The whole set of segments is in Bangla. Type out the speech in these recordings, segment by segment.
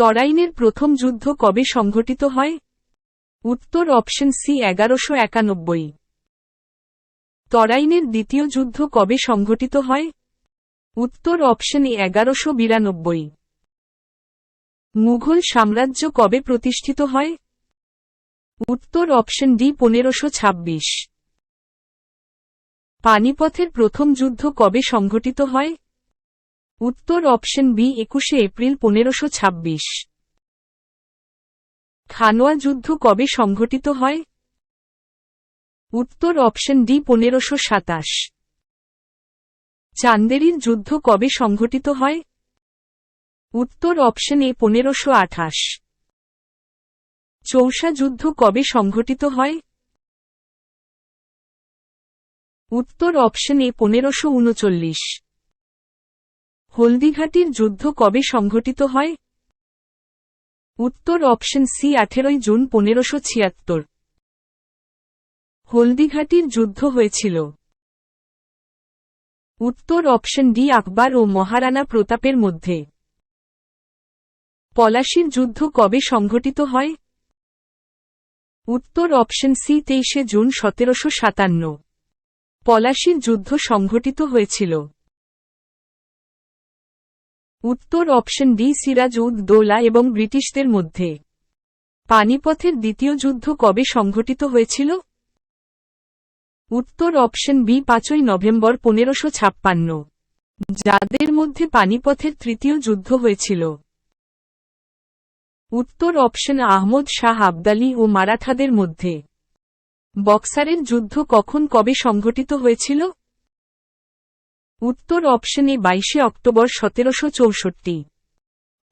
তরাইনের প্রথম যুদ্ধ কবে সংঘটিত হয়? উত্তর অপশন সি 1191। তরাইনের দ্বিতীয় যুদ্ধ কবে সংঘটিত হয়? উত্তর অপশন এ 1192। মুঘল সাম্রাজ্য কবে প্রতিষ্ঠিত হয়? উত্তর অপশন ডি 1526। পানিপথের প্রথম যুদ্ধ কবে সংঘটিত হয়? উত্তর অপশন বি 21 এপ্রিল 1526। খানোয়া যুদ্ধ কবে সংঘটিত হয়? উত্তর অপশন ডি 1527। চান্দেরির যুদ্ধ কবে সংঘটিত হয়? উত্তর অপশন এ 1528। চৌসা যুদ্ধ কবে সংঘটিত হয়? উত্তর অপশন এ 1539। হলদিঘাটির যুদ্ধ কবে সংঘটিত হয়? উত্তর অপশন সি 18 জুন 1576। হলদিঘাটির যুদ্ধ হয়েছিল। উত্তর অপশন ডি আকবর ও মহারানা প্রতাপের মধ্যে। পলাশীর যুদ্ধ কবে সংঘটিত হয়? উত্তর অপশন সি 23 জুন 1757। পলাশীর যুদ্ধ সংঘটিত হয়েছিল। উত্তর অপশন ডি সিরাজ উদ দৌলা এবং ব্রিটিশদের মধ্যে। পানিপথের দ্বিতীয় যুদ্ধ কবে সংঘটিত হয়েছিল? উত্তর অপশন বি 5 নভেম্বর 1556। যাদের মধ্যে পানিপথের তৃতীয় যুদ্ধ হয়েছিল? উত্তর অপশন আহমদ শাহ আবদালী ও মারাঠাদের মধ্যে। বক্সারের যুদ্ধ কখন কবে সংঘটিত হয়েছিল? উত্তর অপশন এ 22 অক্টোবর 1764।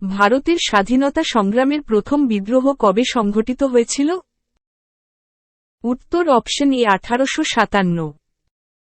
ভারতের স্বাধীনতা সংগ্রামের প্রথম বিদ্রোহ কবে সংঘটিত হয়েছিল? উত্তর অপশন এ 1857।